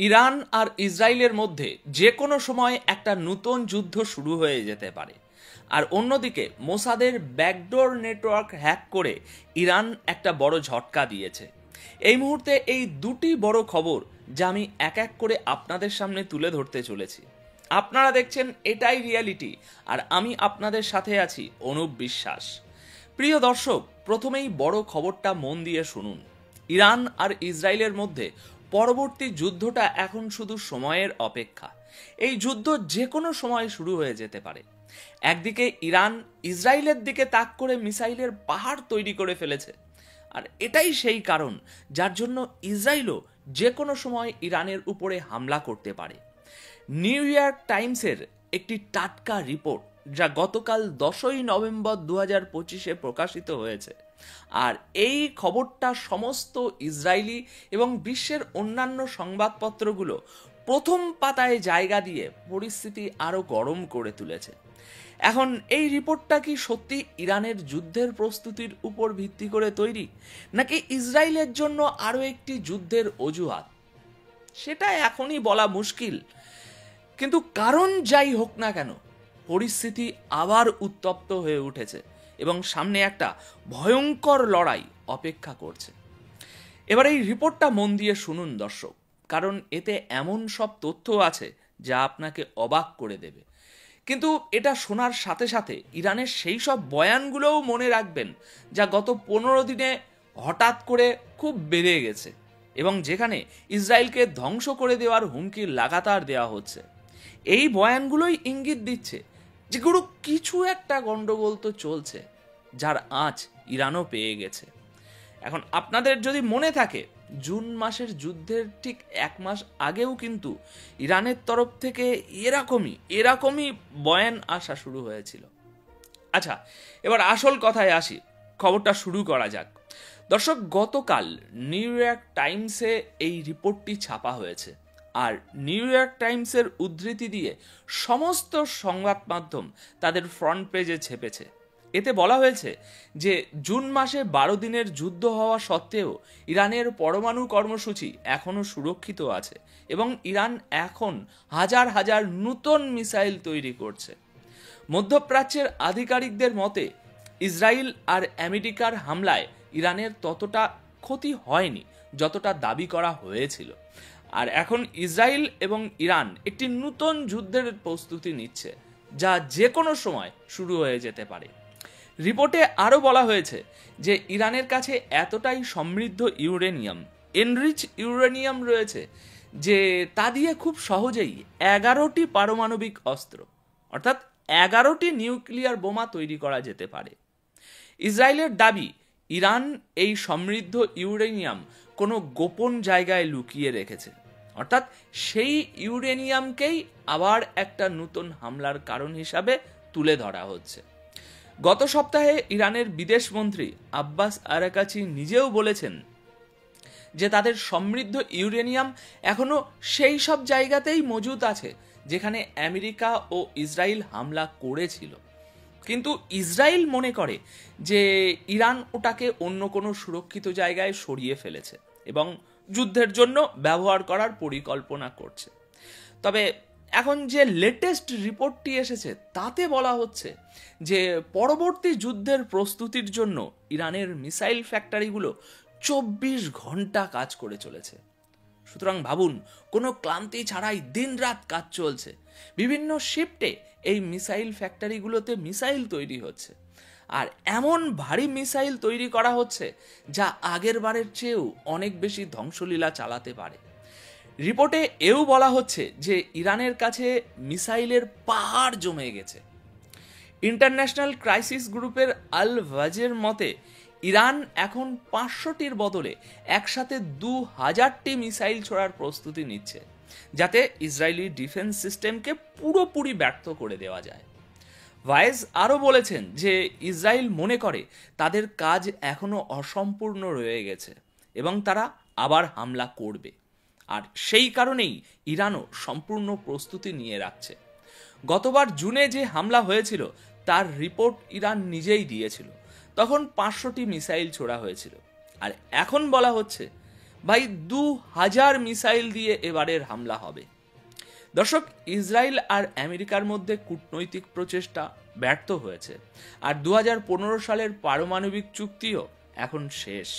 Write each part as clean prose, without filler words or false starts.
Iran আর ইসরায়েলের মধ্যে যে কোনো সময় একটা নতুন যুদ্ধ শুরু হয়ে যেতে পারে। আর অন্যদিকে মোসাদের ব্যাকডোর নেটওয়ার্ক হ্যাক করে ইরান একটা বড় ঝটকা দিয়েছে। এই মুহূর্তে এই দুটি বড় খবর যা আমি এক এক করে আপনাদের সামনে তুলে ধরতে চলেছি। আপনারা দেখছেন এটাই রিয়ালিটি, আর আমি আপনাদের সাথে আছি অনুপ বিশ্বাস। প্রিয় দর্শক, প্রথমেই বড় খবরটা মন দিয়ে শুনুন। ইরান আর ইসরায়েলের মধ্যে পরবর্তী যুদ্ধটা এখন শুধু সময়ের অপেক্ষা। এই যুদ্ধ যে কোনো সময় শুরু হয়ে যেতে পারে। একদিকে ইরান ইসরায়েলের দিকে তাক করে মিসাইলের পাহাড় তৈরি করে ফেলেছে, আর এটাই সেই কারণ যার জন্য ইসরায়েলও যে কোনো সময় ইরানের উপরে হামলা করতে পারে। নিউ ইয়র্ক টাইমসের একটি টাটকা রিপোর্ট যা গতকাল 10ই নভেম্বর 2025 প্রকাশিত হয়েছে, আর এই খবরটা সমস্ত ইসরায়েলি এবং বিশ্বের অন্যান্য সংবাদপত্রগুলো প্রথম পাতায় জায়গা দিয়ে পরিস্থিতি আরও গরম করে তুলেছে। এখন এই রিপোর্টটা কি সত্যি ইরানের যুদ্ধের প্রস্তুতির উপর ভিত্তি করে তৈরি, নাকি ইসরায়েলের জন্য আরও একটি যুদ্ধের অজুহাত, সেটা এখনই বলা মুশকিল। কিন্তু কারণ যাই হোক না কেন, পরিস্থিতি আবার উত্তপ্ত হয়ে উঠেছে এবং সামনে একটা ভয়ঙ্কর লড়াই অপেক্ষা করছে। এবার এই রিপোর্টটা মন দিয়ে শুনুন দর্শক, কারণ এতে এমন সব তথ্য আছে যা আপনাকে অবাক করে দেবে। কিন্তু এটা শোনার সাথে সাথে ইরানের সেই সব বয়ানগুলোও মনে রাখবেন যা গত 15 দিনে হঠাৎ করে খুব বেড়ে গেছে এবং যেখানে ইসরায়েলকে ধ্বংস করে দেওয়ার হুমকি লাগাতার দেওয়া হচ্ছে। এই বয়ানগুলোই ইঙ্গিত দিচ্ছে যে কিছু একটা গন্ডগোল তো চলছে, যার আঁচ ইরানও পেয়ে গেছে। এখন আপনাদের যদি মনে থাকে, জুন মাসের যুদ্ধের ঠিক 1 মাস আগেও কিন্তু ইরানের তরফ থেকে এরকমই বয়ান আসা শুরু হয়েছিল। আচ্ছা, এবার আসল কথায় আসি, খবরটা শুরু করা যাক। দর্শক, গতকাল নিউ ইয়র্ক টাইমসে এই রিপোর্টটি ছাপা হয়েছে, আর নিউ ইয়র্ক টাইমসের উদ্ধৃতি দিয়ে সমস্ত সংবাদ মাধ্যম তাদের ফ্রন্ট পেজে ছেপেছে। এতে বলা হয়েছে যে জুন মাসে 12 দিনের যুদ্ধ হওয়া সত্ত্বেও ইরানের পরমাণু কর্মসূচি এখনও সুরক্ষিত আছে এবং ইরান এখন হাজার হাজার নতুন মিসাইল তৈরি করছে। মধ্যপ্রাচ্যের আধিকারিকদের মতে ইসরায়েল আর আমেরিকার হামলায় ইরানের ততটা ক্ষতি হয়নি যতটা দাবি করা হয়েছিল, আর এখন ইসরায়েল এবং ইরান একটি নতুন যুদ্ধের প্রস্তুতি নিচ্ছে যা যে কোনো সময় শুরু হয়ে যেতে পারে। রিপোর্টে আরও বলা হয়েছে যে ইরানের কাছে এতটাই সমৃদ্ধ এনরিচ ইউরেনিয়াম রয়েছে যে তা দিয়ে খুব সহজেই 11টি পারমাণবিক অস্ত্র অর্থাৎ 11টি নিউক্লিয়ার বোমা তৈরি করা যেতে পারে। ইসরায়েলের দাবি, ইরান এই সমৃদ্ধ ইউরেনিয়াম কোনো গোপন জায়গায় লুকিয়ে রেখেছে, অর্থাৎ সেই ইউরেনিয়ামকেই আবার একটা নতুন হামলার কারণ হিসাবে তুলে ধরা হচ্ছে। গত সপ্তাহে ইরানের বিদেশমন্ত্রী আব্বাস আরাকাচি নিজেও বলেছেন যে তাদের সমৃদ্ধ ইউরেনিয়াম এখনো সেই সব জায়গাতেই মজুদ আছে যেখানে আমেরিকা ও ইসরায়েল হামলা করেছিল, কিন্তু ইসরায়েল মনে করে যে ইরান ওটাকে অন্য কোনো সুরক্ষিত জায়গায় সরিয়ে ফেলেছে এবং যুদ্ধের জন্য ব্যবহার করার পরিকল্পনা করছে। তবে এখন যে লেটেস্ট রিপোর্টটি এসেছে তাতে বলা হচ্ছে যে পরবর্তী যুদ্ধের প্রস্তুতির জন্য ইরানের মিসাইল ফ্যাক্টরিগুলো 24 ঘন্টা কাজ করে চলেছে। সুতরাং ভাবুন, কোনো ক্লান্তি ছাড়াই দিনরাত কাজ চলছে। বিভিন্ন শিফটে এই মিসাইল ফ্যাক্টরিগুলোতে মিসাইল তৈরি হচ্ছে, আর এমন ভারী মিসাইল তৈরি করা হচ্ছে যা আগের বারের চেয়েও অনেক বেশি ধ্বংসলীলা চালাতে পারে। রিপোর্টে এও বলা হচ্ছে যে ইরানের কাছে মিসাইলের পাহাড় জমে গেছে। ইন্টারন্যাশনাল ক্রাইসিস গ্রুপের আল ওয়াজের মতে ইরান এখন 500টির বদলে একসাথে 2000টি মিসাইল ছোড়ার প্রস্তুতি নিচ্ছে, যাতে ইসরায়েলি ডিফেন্স সিস্টেমকে পুরোপুরি ব্যর্থ করে দেওয়া যায়। ভাইস আরও বলেছেন যে ইসরায়েল মনে করে তাদের কাজ এখনও অসম্পূর্ণ রয়ে গেছে এবং তারা আবার হামলা করবে, আর সেই কারণেই ইরানও সম্পূর্ণ প্রস্তুতি নিয়ে রাখছে। গতবার জুনে যে হামলা হয়েছিল তার রিপোর্ট ইরান নিজেই দিয়েছিল, তখন 500টি মিসাইল ছোড়া হয়েছিল, আর এখন বলা হচ্ছে ভাই 2000 মিসাইল দিয়ে এবারের হামলা হবে। দর্শক, ইসরায়েল আর আমেরিকার মধ্যে কূটনৈতিক প্রচেষ্টা ব্যর্থ হয়েছে, আর 2015 সালের পারমাণবিক চুক্তিও এখন শেষ।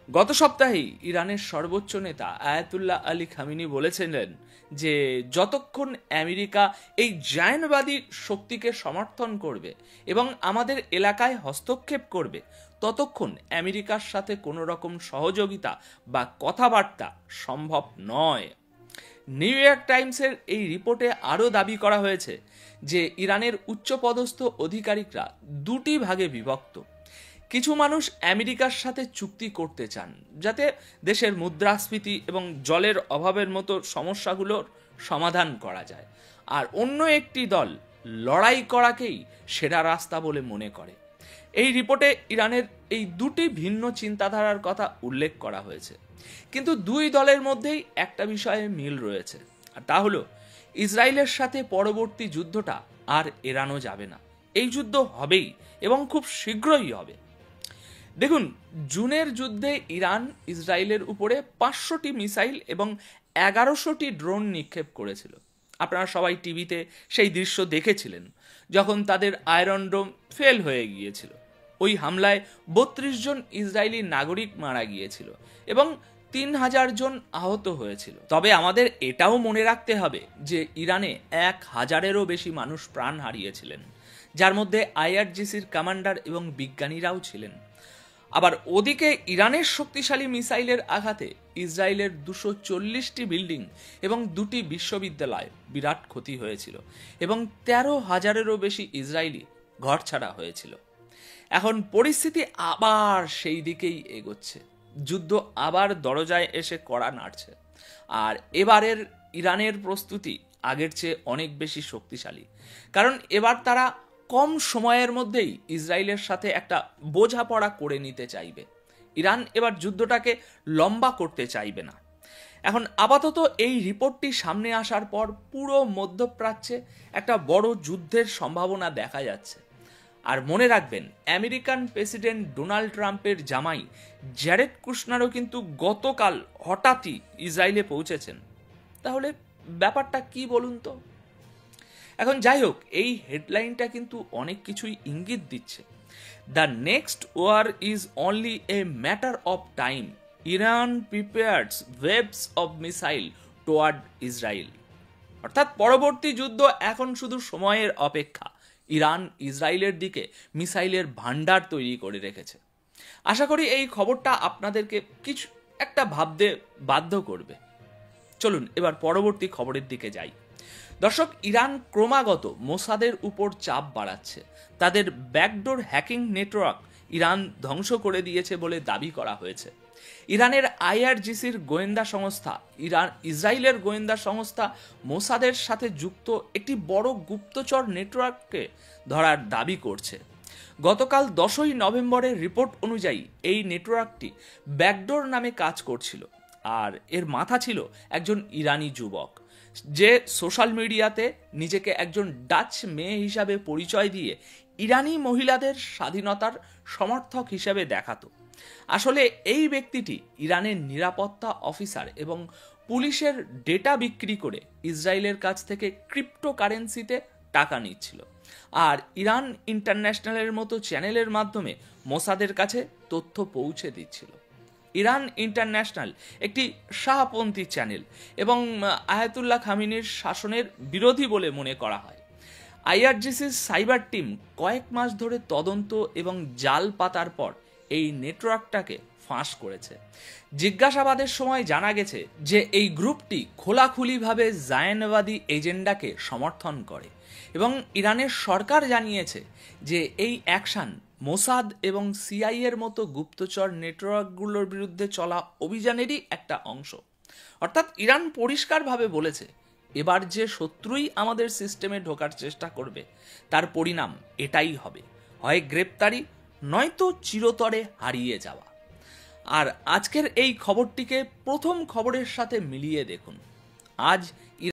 গত সপ্তাহেই ইরানের সর্বোচ্চ নেতা আয়াতুল্লাহ আলী খামিনি বলেছিলেন যে যতক্ষণ আমেরিকা এই জায়নবাদী শক্তিকে সমর্থন করবে এবং আমাদের এলাকায় হস্তক্ষেপ করবে, ততক্ষণ আমেরিকার সাথে কোনো রকম সহযোগিতা বা কথাবার্তা সম্ভব নয়। নিউ ইয়র্ক টাইমসের এই রিপোর্টে আরও দাবি করা হয়েছে যে ইরানের উচ্চপদস্থ আধিকারিকরা দুটি ভাগে বিভক্ত। কিছু মানুষ আমেরিকার সাথে চুক্তি করতে চান যাতে দেশের মুদ্রাস্ফীতি এবং জলের অভাবের মতো সমস্যাগুলোর সমাধান করা যায়, আর অন্য একটি দল লড়াই করাকেই সেরা রাস্তা বলে মনে করে। এই রিপোর্টে ইরানের এই দুটি ভিন্ন চিন্তাধারার কথা উল্লেখ করা হয়েছে, কিন্তু দুই দলের মধ্যেই একটা বিষয়ে মিল রয়েছে, আর তা হলো ইসরায়েলের সাথে পরবর্তী যুদ্ধটা আর এড়ানো যাবে না। এই যুদ্ধ হবেই এবং খুব শীঘ্রই হবে। দেখুন, জুনের যুদ্ধে ইরান ইসরায়েলের উপরে 500টি মিসাইল এবং 1100টি ড্রোন নিক্ষেপ করেছিল। আপনারা সবাই টিভিতে সেই দৃশ্য দেখেছিলেন যখন তাদের আয়রন ডোম ফেল হয়ে গিয়েছিল। ওই হামলায় 32 জন ইসরায়েলি নাগরিক মারা গিয়েছিল এবং 3000 জন আহত হয়েছিল। তবে আমাদের এটাও মনে রাখতে হবে যে ইরানে 1000-এরও বেশি মানুষ প্রাণ হারিয়েছিলেন, যার মধ্যে আইআরজিসির কমান্ডার এবং বিজ্ঞানীরাও ছিলেন। আবার ওদিকে ইরানের শক্তিশালী মিসাইলের আঘাতে ইসরায়েলের 240টি বিল্ডিং এবং 2টি বিশ্ববিদ্যালয় বিরাট ক্ষতি হয়েছিল এবং 13,000-এরও বেশি ইসরায়েলি ঘরছাড়া হয়েছিল। এখন পরিস্থিতি আবার সেই দিকেই এগোচ্ছে, যুদ্ধ আবার দরজায় এসে কড়া নাড়ছে, আর এবারের ইরানের প্রস্তুতি আগের চেয়ে অনেক বেশি শক্তিশালী, কারণ এবার তারা কম সময়ের মধ্যেই ইসরায়েলের সাথে একটা বোঝাপড়া করে নিতে চাইবে। ইরান এবার যুদ্ধটাকে লম্বা করতে চাইবে না। এখন আপাতত এই রিপোর্টটি সামনে আসার পর পুরো মধ্যপ্রাচ্যে একটা বড় যুদ্ধের সম্ভাবনা দেখা যাচ্ছে। আর মনে রাখবেন, আমেরিকান প্রেসিডেন্ট ডোনাল্ড ট্রাম্পের জামাই জ্যারেড কুশনারও কিন্তু গতকাল হঠাৎই ইসরায়েলে পৌঁছেছেন। তাহলে ব্যাপারটা কি বলুন তো? এখন যাই হোক, এই হেডলাইনটা কিন্তু অনেক কিছুই ইঙ্গিত দিচ্ছে। The next war is only a matter of time, Iran prepares waves of missile toward Israel. অর্থাৎ পরবর্তী যুদ্ধ এখন শুধু সময়ের অপেক্ষা। ইরান ইসরায়েলের দিকে মিসাইলের ভান্ডার তৈরি করে রেখেছে। আশা করি এই খবরটা আপনাদেরকে কিছু একটা ভাবতে বাধ্য করবে। চলুন এবার পরবর্তী খবরের দিকে যাই। দর্শক, ইরান ক্রমাগত মোসাদের উপর চাপ বাড়াচ্ছে। তাদের ব্যাকডোর হ্যাকিং নেটওয়ার্ক ইরান ধ্বংস করে দিয়েছে বলে দাবি করা হয়েছে। ইরানের আইআরজিসির গোয়েন্দা সংস্থা ইসরায়েলের গোয়েন্দা সংস্থা মোসাদের সাথে যুক্ত একটি বড় গুপ্তচর নেটওয়ার্ককে ধরার দাবি করছে। গতকাল 10ই নভেম্বরের রিপোর্ট অনুযায়ী এই নেটওয়ার্কটি ব্যাকডোর নামে কাজ করছিল, আর এর মাথা ছিল একজন ইরানি যুবক, যে সোশ্যাল মিডিয়াতে নিজেকে একজন ডাচ মেয়ে হিসাবে পরিচয় দিয়ে ইরানি মহিলাদের স্বাধীনতার সমর্থক হিসেবে দেখাতো। আসলে এই ব্যক্তিটি ইরানের নিরাপত্তা অফিসার এবং পুলিশের ডেটা বিক্রি করে ইসরায়েলের কাছ থেকে ক্রিপ্টোকারেন্সিতে টাকা নিচ্ছিল, আর ইরান ইন্টারন্যাশনালের মতো চ্যানেলের মাধ্যমে মোসাদের কাছে তথ্য পৌঁছে দিচ্ছিল। ইরান ইন্টারন্যাশনাল একটি শাহপন্থী চ্যানেল এবং আয়াতুল্লাহ খামিনির শাসনের বিরোধী বলে মনে করা হয়। আইআরজিসির সাইবার টিম কয়েক মাস ধরে তদন্ত এবং জাল পাতার পর এই নেটওয়ার্কটাকে ফাঁস করেছে। জিজ্ঞাসাবাদের সময় জানা গেছে যে এই গ্রুপটি খোলাখুলিভাবে জায়নবাদী এজেন্ডাকে সমর্থন করে এবং ইরানের সরকার জানিয়েছে যে এই অ্যাকশন মোসাদ এবং সিআইএর মতো গুপ্তচর নেটওয়ার্কগুলোর বিরুদ্ধে চলা অভিযানেরই একটা অংশ। অর্থাৎ ইরান পরিষ্কারভাবে বলেছে, এবার যে শত্রুই আমাদের সিস্টেমে ঢোকার চেষ্টা করবে তার পরিণাম এটাই হবে, হয় গ্রেপ্তারি নয়তো চিরতরে হারিয়ে যাওয়া। আর আজকের এই খবরটিকে প্রথম খবরের সাথে মিলিয়ে দেখুন। আজ